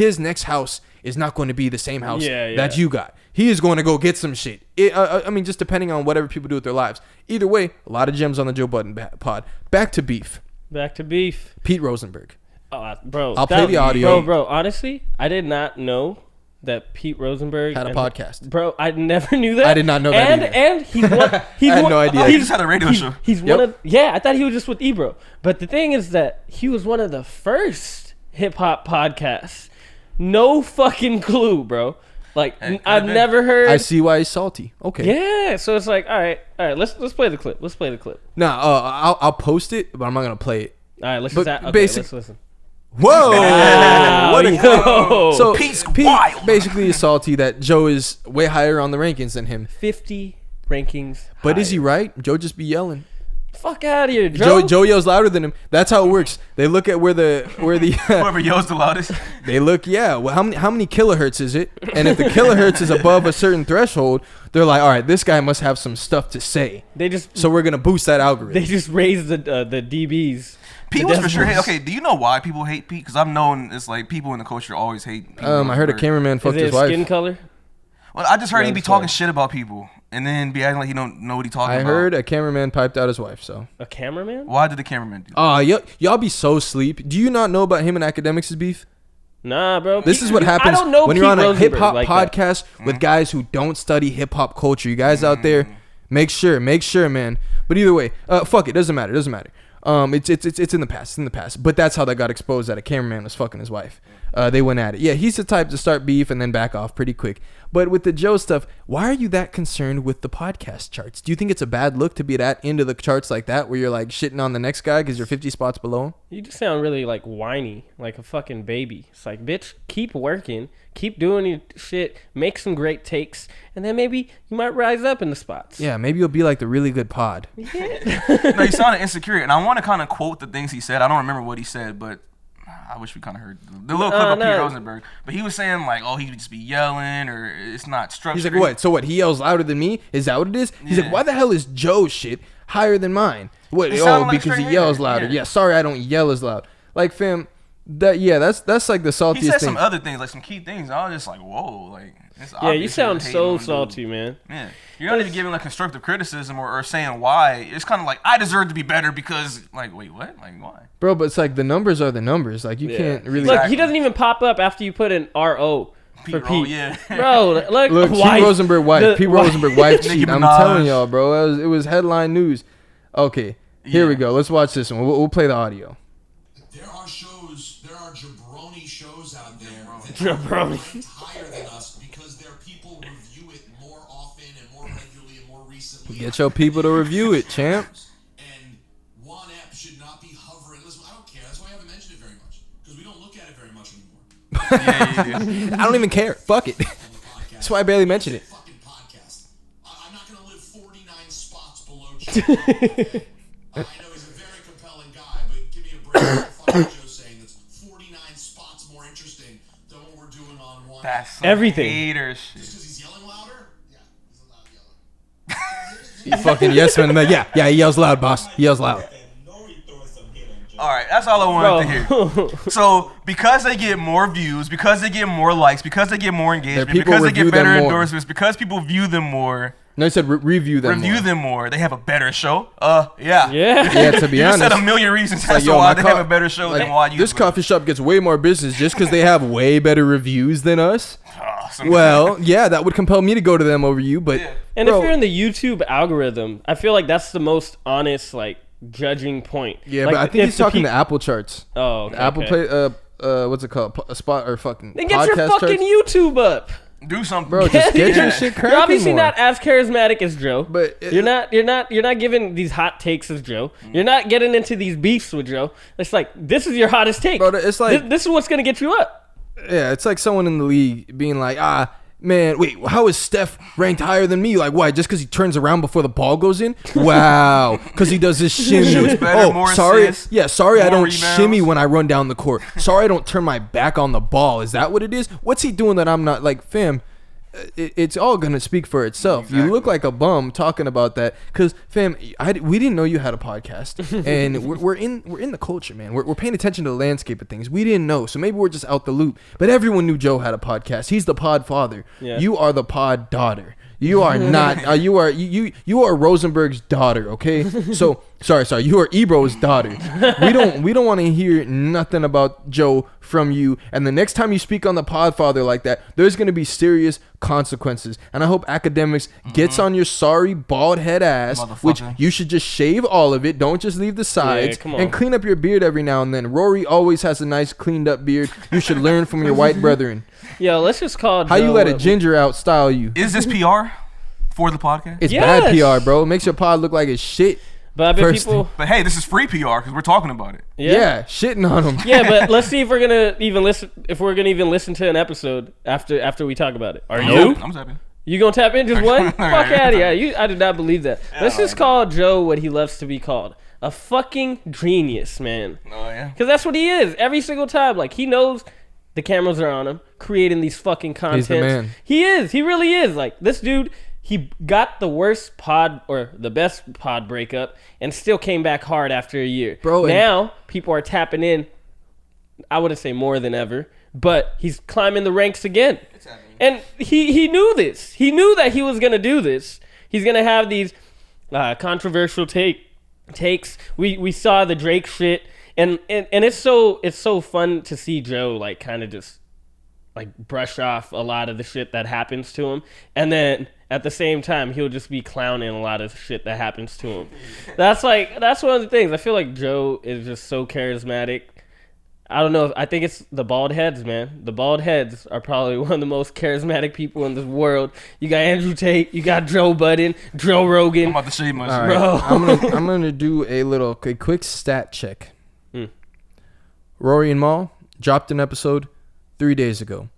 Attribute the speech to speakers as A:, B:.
A: his next house is not going to be the same house that you got. He is going to go get some shit. I mean, just depending on whatever people do with their lives. Either way, a lot of gems on the Joe Budden pod. Back to beef. Pete Rosenberg.
B: Bro,
A: I'll play the audio.
B: Bro, honestly, I did not know that Pete Rosenberg
A: had a podcast.
B: Bro, I never knew that.
A: I did not know that either.
B: And he's one.
A: I had no idea.
C: He just had a radio show.
B: He's one of. Yeah, I thought he was just with Ebro. But the thing is that he was one of the first hip hop podcasts. No fucking clue, bro. Like I've never heard.
A: I see why he's salty. Okay.
B: Yeah, so it's like, all right. Let's play the clip.
A: Nah, I'll post it, but I'm not gonna play it.
B: All right, let's let's listen.
A: Whoa! What a
B: yo.
A: So
C: Pete's
A: Pete
C: wild.
A: basically is salty that Joe is way higher on the rankings than him.
B: 50 rankings.
A: But
B: higher.
A: is he right? Joe just be yelling.
B: Fuck out of here, Joe.
A: Joe yells louder than him. That's how it works. They look at where the
C: whoever yells the loudest.
A: They look, well, how many kilohertz is it? And if the kilohertz is above a certain threshold, they're like, all right, this guy must have some stuff to say. So we're gonna boost that algorithm.
B: They just raise the dBs.
C: Pete was for sure hate. Okay, do you know why people hate Pete? Because I've known it's like people in the culture always hate Pete.
A: I heard a cameraman fucked his wife.
B: Skin color?
C: Well, I just heard he be talking shit about people and then be acting like he don't know what he talking about.
A: I heard a cameraman piped out his wife. So
B: a cameraman?
C: Why did the cameraman do that?
A: Y'all be so sleep. Do you not know about him and Academics' beef?
B: Nah, bro.
A: This is what happens when you're on a hip hop podcast with guys who don't study hip hop culture. You guys out there, make sure, man. But either way, fuck it. Doesn't matter. It's in the past. But that's how that got exposed, that a cameraman was fucking his wife. They went at it. Yeah, he's the type to start beef and then back off pretty quick. But with the Joe stuff, why are you that concerned with the podcast charts? Do you think it's a bad look to be that into the charts like that, where you're like shitting on the next guy because you're 50 spots below him?
B: You just sound really like whiny, like a fucking baby. It's like, bitch, keep working, keep doing your shit, make some great takes, and then maybe you might rise up in the spots.
A: Yeah, maybe you'll be like the really good pod.
B: Yeah.
C: No, he sounded insecure, and I want to kind of quote the things he said. I don't remember what he said, but I wish we kind of heard the little clip of Pete Rosenberg. But he was saying like, oh, he would just be yelling, or it's not structured.
A: He's like, what? So what? He yells louder than me? Is that what it is? He's like, why the hell is Joe's shit higher than mine? What? Oh, like because he yells louder. Yeah, sorry, I don't yell as loud. Like, fam, that's like the saltiest thing.
C: He said some other things, like some key things. I was just like, whoa, like.
B: Yeah, you sound so salty, man.
C: Yeah, you're not even giving like constructive criticism or saying why. It's kind of like, I deserve to be better because, like, wait, what? Like, why?
A: Bro, but it's like the numbers are the numbers. Like, you can't really.
B: Look, he doesn't even pop up after you put an RO for Pete.
C: Yeah.
B: Bro,
A: look, Pete Rosenberg wife. Pete Rosenberg wife cheat. I'm telling y'all, bro. It was headline news. Okay, here we go. Let's watch this one. We'll play the audio.
D: There are jabroni shows out there
B: jabroni.
D: higher than us because their people review it more often and more regularly and more recently.
A: Get your people to review it, champ.
D: And one app should not be hovering. Listen, I don't care. That's why I haven't mentioned it very much, because we don't look at it very much anymore.
A: I don't even care. Fuck it. That's why I barely mention it.
D: Fucking podcast. I'm not gonna live 49 spots below Joe. I know he's a very compelling guy, but give me a break. Fucking Joe saying that's 49 spots more interesting than what we're doing on one.
C: That's
B: everything.
C: Haters.
D: Just because he's yelling louder? Yeah, he's a loud yeller.
A: You fucking yes man. Yeah, he yells loud, boss. He yells loud.
C: All right, that's all I wanted to hear. So, because they get more views, because they get more likes, because they get more engagement, because they get better endorsements, because people view them more.
A: No, he said review them
C: more. They have a better show.
B: Yeah.
A: Yeah, to be honest.
C: You said a million reasons as to why they have a better show than why you.
A: This coffee shop gets way more business just because they have way better reviews than us. Well, yeah, that would compel me to go to them over you, but.
C: Yeah.
B: And if you're in the YouTube algorithm, I feel like that's the most honest, like, judging point.
A: Yeah,
B: like,
A: but I think he's talking to Apple charts.
B: Oh, okay.
A: Apple Play, what's it called? A spot or fucking.
B: Then get your fucking charts. YouTube up.
C: Do something,
A: bro. Just get your shit cracking.
B: You're obviously
A: more.
B: Not as charismatic as Joe,
A: but
B: you're not giving these hot takes as Joe. You're not getting into these beefs with Joe. It's like, this is your hottest take.
A: Bro, it's like
B: this is what's gonna get you up.
A: Yeah, it's like someone in the league being like, man, wait, how is Steph ranked higher than me? Like, why? Just because he turns around before the ball goes in? Wow, because he does this shimmy. Sorry. Assists, sorry I don't rebounds. Shimmy when I run down the court. Sorry I don't turn my back on the ball. Is that what it is? What's he doing that I'm not? Like, fam, it's all gonna speak for itself. Exactly. You look like a bum talking about that because, fam, we didn't know you had a podcast, and we're in the culture, man. We're paying attention to the landscape of things. We didn't know, so maybe we're just out the loop. But everyone knew Joe had a podcast. He's the pod father. Yeah. You are the pod daughter. You are not. You are Rosenberg's daughter. Okay. So sorry. You are Ebro's daughter. We don't want to hear nothing about Joe from you. And the next time you speak on the Podfather like that, there's gonna be serious consequences. And I hope Academics gets on your sorry bald head ass, which you should just shave all of it. Don't just leave the sides, and clean up your beard every now and then. Rory always has a nice cleaned up beard. You should learn from your white brethren.
B: Yo, let's just call
A: Joe. How you let a ginger out style you?
C: Is this PR for the podcast?
A: It's bad PR, bro. It makes your pod look like it's shit.
B: But I bet people.
C: But hey, this is free PR because we're talking about it.
A: Yeah, shitting on them.
B: Yeah, but let's see if we're gonna even listen. If we're gonna even listen to an episode after we talk about it. Are you?
C: I'm tapping.
B: You gonna tap in just one? Fuck out of here. I did not believe that. Let's just call Joe what he loves to be called. A fucking genius, man. Oh yeah. Because that's what he is. Every single time, like he knows. The cameras are on him, creating these fucking contents. He's the man. He is. He really is. Like, this dude, he got the worst pod, or the best pod breakup, and still came back hard after a year. Bro, now, people are tapping in, I wouldn't say more than ever, but he's climbing the ranks again. And he knew this. He knew that he was going to do this. He's going to have these controversial takes. We saw the Drake shit. And it's so fun to see Joe like kind of just like brush off a lot of the shit that happens to him, and then at the same time he'll just be clowning a lot of shit that happens to him. That's one of the things. I feel like Joe is just so charismatic. I don't know. I think it's the bald heads, man. The bald heads are probably one of the most charismatic people in this world. You got Andrew Tate, you got Joe Budden, Joe Rogan.
C: I'm about to show you my
A: bro. I'm gonna do a quick stat check. Rory and Mal dropped an episode 3 days ago.